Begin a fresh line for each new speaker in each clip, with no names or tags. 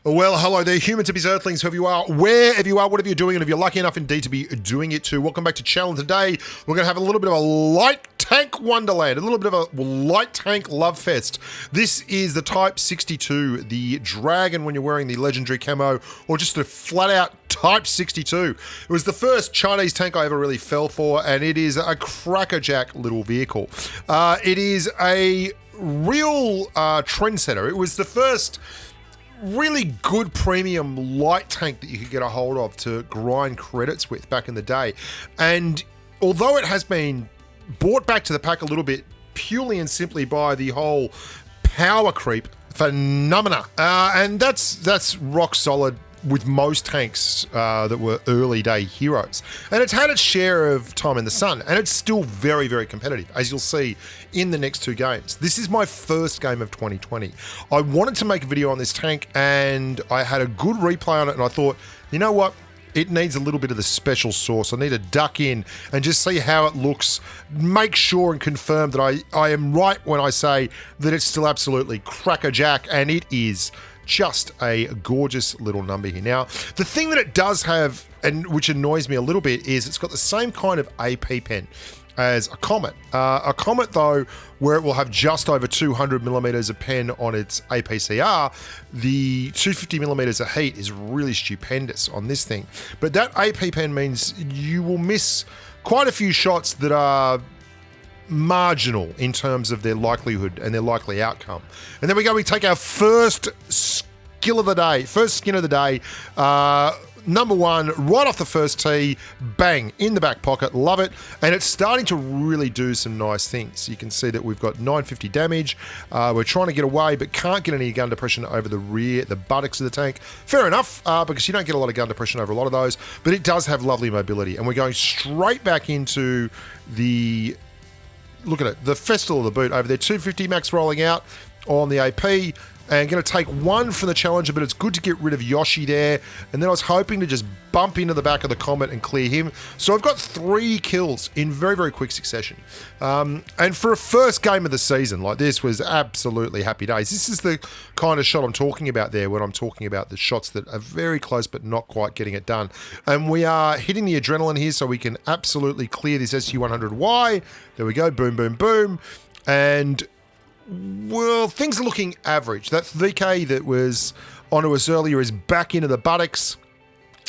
Well, hello there, humans, hippies, earthlings, whoever you are, wherever you are, whatever you're doing, and if you're lucky enough indeed to be doing it too. Welcome back to Challenge. Today, we're going to have a little bit of a light tank wonderland, a little bit of a light tank love fest. This is the Type 62, the dragon when you're wearing the legendary camo, or just a flat out Type 62. It was the first Chinese tank I ever really fell for, and it is a crackerjack little vehicle. It is a real trendsetter. It was the first really good premium light tank that you could get a hold of to grind credits with back in the day. And although it has been brought back to the pack a little bit purely and simply by the whole power creep phenomena, and that's rock solid with most tanks that were early day heroes. And it's had its share of time in the sun, and it's still very, very competitive, as you'll see in the next two games. This is my first game of 2020. I wanted to make a video on this tank, and I had a good replay on it, and I thought, you know what? It needs a little bit of the special sauce. I need to duck in and just see how it looks, make sure and confirm that I am right when I say that it's still absolutely crackerjack, and it is just a gorgeous little number here. Now, the thing that it does have, and which annoys me a little bit, is it's got the same kind of AP pen as a Comet. A Comet, though, where it will have just over 200 millimeters of pen on its APCR, the 250 millimeters of heat is really stupendous on this thing. But that AP pen means you will miss quite a few shots that are marginal in terms of their likelihood and their likely outcome. And then we take our first skin of the day. Number one, right off the first tee, bang, in the back pocket, love it. And it's starting to really do some nice things. You can see that we've got 950 damage. We're trying to get away, but can't get any gun depression over the rear, the buttocks of the tank. Fair enough, because you don't get a lot of gun depression over a lot of those, but it does have lovely mobility. And we're going straight back into the, look at it, the Festival of the Boot over there. 250 max rolling out on the AP. And going to take one from the Challenger, but it's good to get rid of Yoshi there. And then I was hoping to just bump into the back of the Comet and clear him. So I've got 3 kills in very, very quick succession. And for a first game of the season, like this was absolutely happy days. This is the kind of shot I'm talking about there when I'm talking about the shots that are very close but not quite getting it done. And we are hitting the adrenaline here so we can absolutely clear this SU-100Y. There we go, boom, boom, boom. And well, things are looking average. That VK that was onto us earlier is back into the buttocks.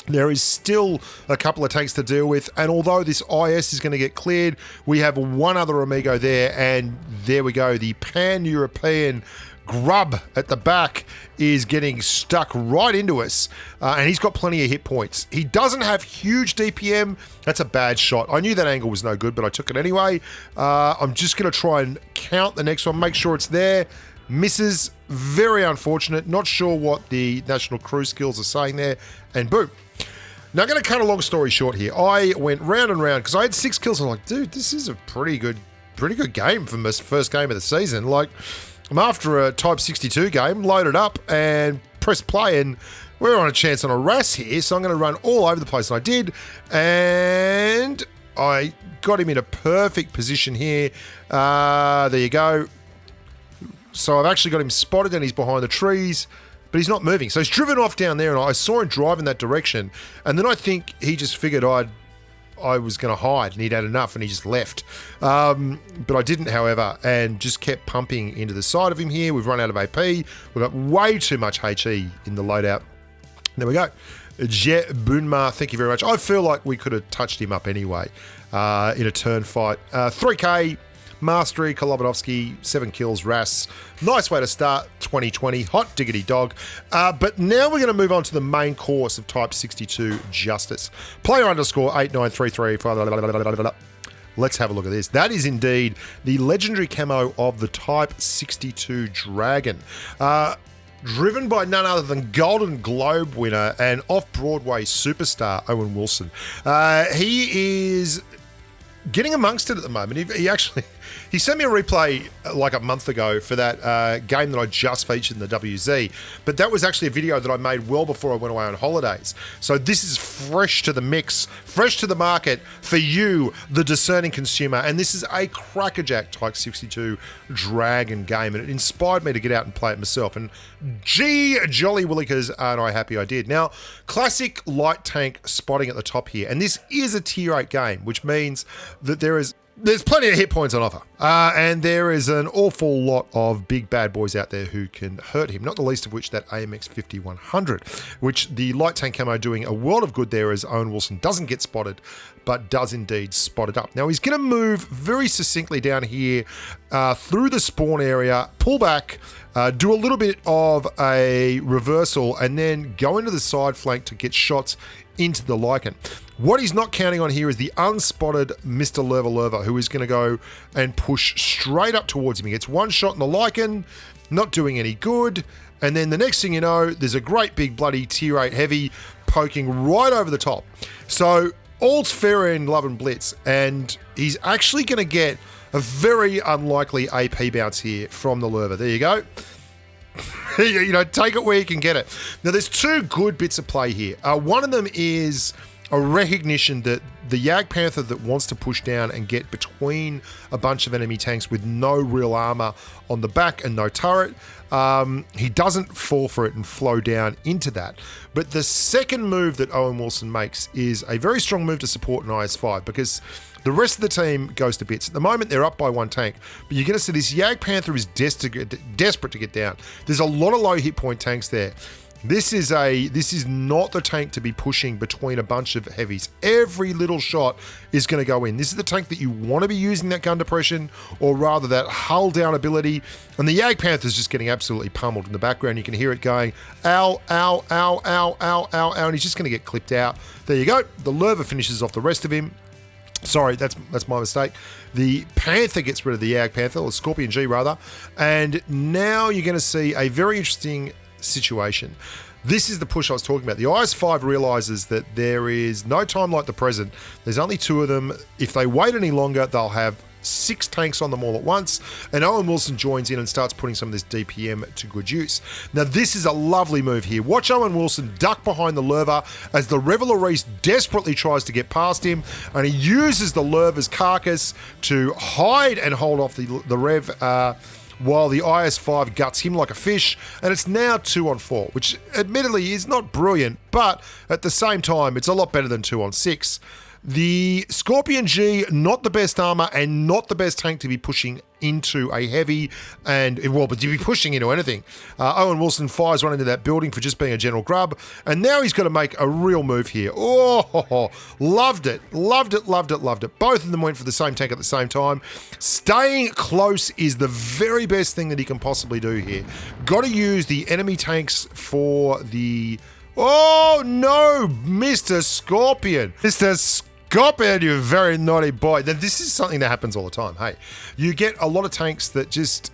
There is still a couple of tanks to deal with, and although this IS is going to get cleared, we have one other Amigo there, and there we go. The Pan-European grub at the back is getting stuck right into us, and he's got plenty of hit points. He doesn't have huge DPM. That's a bad shot. I knew that angle was no good, but I took it anyway. I'm just going to try and count the next one, make sure it's there. Misses, very unfortunate. Not sure what the National Crew skills are saying there, and boom. Now, I'm going to cut a long story short here. I went round and round because I had 6 kills. I'm like, dude, this is a pretty good game for my first game of the season. Like, I'm after a Type 62 game, loaded up and press play, and we're on a chance on a RAS here, so I'm going to run all over the place, and I did, and I got him in a perfect position here. There you go. So I've actually got him spotted, and he's behind the trees, but he's not moving. So he's driven off down there, and I saw him drive in that direction, and then I think he just figured I was going to hide, and he'd had enough, and he just left. But I didn't, however, and just kept pumping into the side of him here. We've run out of AP. We've got way too much HE in the loadout. There we go. Je Bunma, thank you very much. I feel like we could have touched him up anyway in a turn fight. 3K, Mastery, Kolobanovsky, 7 kills, RAS. Nice way to start 2020. Hot diggity dog. But now we're going to move on to the main course of Type 62 Justice. Player underscore 8933. Let's have a look at this. That is indeed the legendary camo of the Type 62 Dragon. Driven by none other than Golden Globe winner and off-Broadway superstar Owen Wilson. He is getting amongst it at the moment. He actually, He sent me a replay like a month ago for that game that I just featured in the WZ, but that was actually a video that I made well before I went away on holidays. So this is fresh to the mix, fresh to the market for you, the discerning consumer, and this is a crackerjack Type 62 Dragon game, and it inspired me to get out and play it myself, and gee, jolly willikers, aren't I happy I did. Now, classic light tank spotting at the top here, and this is a tier 8 game, which means that there's plenty of hit points on offer, and there is an awful lot of big bad boys out there who can hurt him, not the least of which that AMX 5100, which the light tank camo doing a world of good there as Owen Wilson doesn't get spotted, but does indeed spot it up. Now he's going to move very succinctly down here through the spawn area, pull back, do a little bit of a reversal, and then go into the side flank to get shots into the Lycan. What he's not counting on here is the unspotted Mr. Lerva, who is going to go and push straight up towards him. He gets one shot in the Lycan, not doing any good, and then the next thing you know, there's a great big bloody tier 8 heavy poking right over the top. So all's fair in love and Blitz, and he's actually going to get a very unlikely AP bounce here from the Lerva. There you go. You know, take it where you can get it. Now, there's two good bits of play here. One of them is a recognition that the Yag Panther that wants to push down and get between a bunch of enemy tanks with no real armor on the back and no turret, he doesn't fall for it and flow down into that. But the second move that Owen Wilson makes is a very strong move to support an IS-5, because the rest of the team goes to bits. At the moment, they're up by one tank, but you're going to see this Yag Panther is desperate to get down. There's a lot of low hit point tanks there. This is not the tank to be pushing between a bunch of heavies. Every little shot is going to go in. This is the tank that you want to be using that gun depression, or rather that hull down ability. And the Yag Panther is just getting absolutely pummeled in the background. You can hear it going, ow, ow, ow, ow, ow, ow, ow, and he's just going to get clipped out. There you go. The Lerva finishes off the rest of him. Sorry, that's my mistake. The Panther gets rid of the Yag Panther, or Scorpion G rather, and now you're going to see a very interesting situation. This is the push I was talking about. The IS-5 realizes that there is no time like the present. There's only two of them. If they wait any longer, they'll have 6 tanks on them all at once, and Owen Wilson joins in and starts putting some of this DPM to good use. Now, this is a lovely move here. Watch Owen Wilson duck behind the Lerva as the Reveler Reese desperately tries to get past him, and he uses the Lerva's carcass to hide and hold off the Rev, while the IS-5 guts him like a fish, and it's now 2 on 4, which admittedly is not brilliant, but at the same time, it's a lot better than 2 on 6. The Scorpion G, not the best armor and not the best tank to be pushing into a heavy, but to be pushing into anything. Owen Wilson fires one into that building for just being a general grub, and now he's got to make a real move here. Oh, loved it. Both of them went for the same tank at the same time. Staying close is the very best thing that he can possibly do here. Got to use the enemy tanks for the... Oh, no, Mr. Scorpion. Scorpion, you very naughty boy. Now, this is something that happens all the time. Hey, you get a lot of tanks that just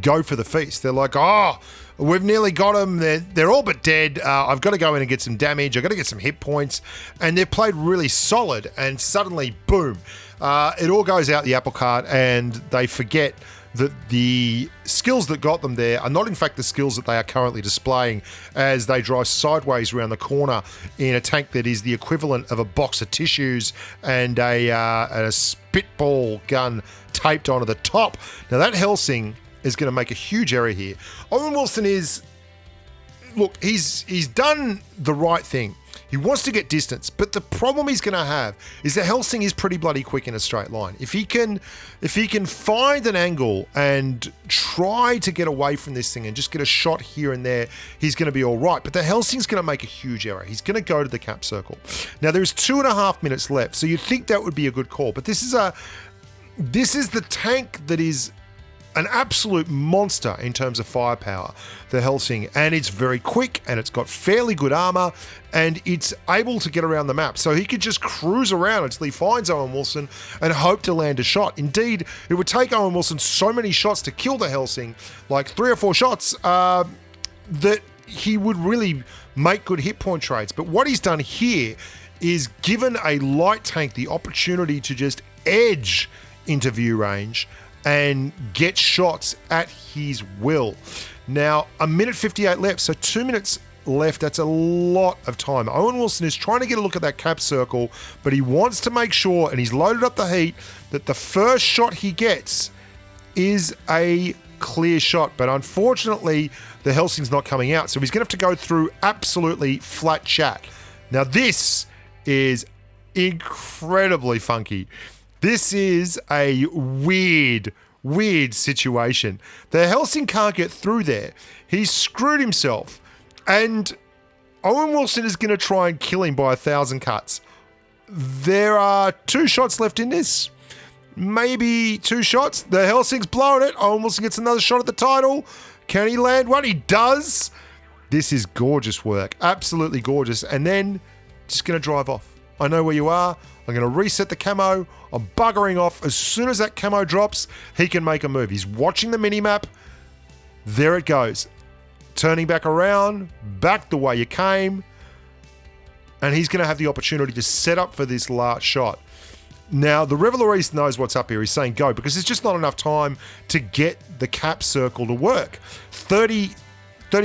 go for the feast. They're like, oh, we've nearly got them. They're all but dead. I've got to go in and get some damage. I've got to get some hit points. And they've played really solid. And suddenly, boom, it all goes out the apple cart, and they forget that the skills that got them there are not in fact the skills that they are currently displaying as they drive sideways around the corner in a tank that is the equivalent of a box of tissues and a spitball gun taped onto the top. Now that Helsing is going to make a huge error here. Owen Wilson is... Look, he's done the right thing. He wants to get distance, but the problem he's going to have is that Helsing is pretty bloody quick in a straight line. If he can find an angle and try to get away from this thing and just get a shot here and there, he's going to be all right. But the Helsing's going to make a huge error. He's going to go to the cap circle. Now, there's 2.5 minutes left, so you'd think that would be a good call. But this is the tank that is an absolute monster in terms of firepower, the Helsing, and it's very quick, and it's got fairly good armor, and it's able to get around the map. So he could just cruise around until he finds Owen Wilson and hope to land a shot. Indeed, it would take Owen Wilson so many shots to kill the Helsing, like 3 or 4 shots, that he would really make good hit point trades. But what he's done here is given a light tank the opportunity to just edge into view range and get shots at his will. Now, 1:58 left, so 2 minutes left. That's a lot of time. Owen Wilson is trying to get a look at that cap circle, but he wants to make sure, and he's loaded up the heat, that the first shot he gets is a clear shot. But unfortunately, the Helsing's not coming out, so he's going to have to go through absolutely flat chat. Now, this is incredibly funky. This is a weird situation. The Helsing can't get through there. He's screwed himself. And Owen Wilson is going to try and kill him by 1,000 cuts. There are 2 shots left in this. Maybe 2 shots. The Helsing's blowing it. Owen Wilson gets another shot at the title. Can he land one? He does. This is gorgeous work. Absolutely gorgeous. And then just going to drive off. I know where you are. I'm going to reset the camo. I'm buggering off. As soon as that camo drops, he can make a move. He's watching the minimap. There it goes. Turning back around, back the way you came, and he's going to have the opportunity to set up for this last shot. Now, the Revelry knows what's up here. He's saying go, because there's just not enough time to get the cap circle to work. 30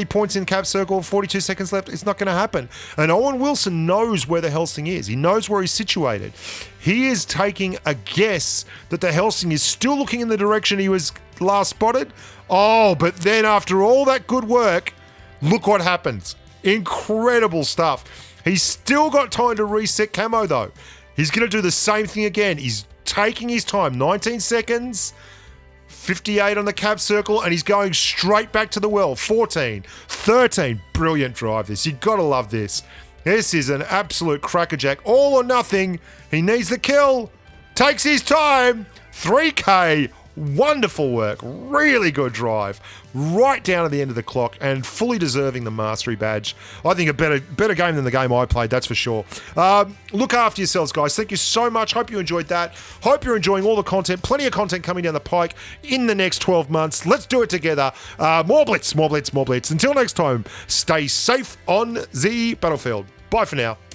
points in cap circle, 42 seconds left. It's not going to happen. And Owen Wilson knows where the Helsing is. He knows where he's situated. He is taking a guess that the Helsing is still looking in the direction he was last spotted. Oh, but then after all that good work, look what happens. Incredible stuff. He's still got time to reset camo, though. He's going to do the same thing again. He's taking his time. 19 seconds, 58 on the cap circle, and he's going straight back to the well. 14, 13. Brilliant drive, this. You've got to love this. This is an absolute crackerjack. All or nothing. He needs the kill. Takes his time. 3K. Wonderful work. Really good drive. Right down at the end of the clock, and fully deserving the Mastery badge. I think a better game than the game I played, that's for sure. Look after yourselves, guys. Thank you so much. Hope you enjoyed that. Hope you're enjoying all the content. Plenty of content coming down the pike in the next 12 months. Let's do it together. More Blitz, more Blitz, more Blitz. Until next time, stay safe on the battlefield. Bye for now.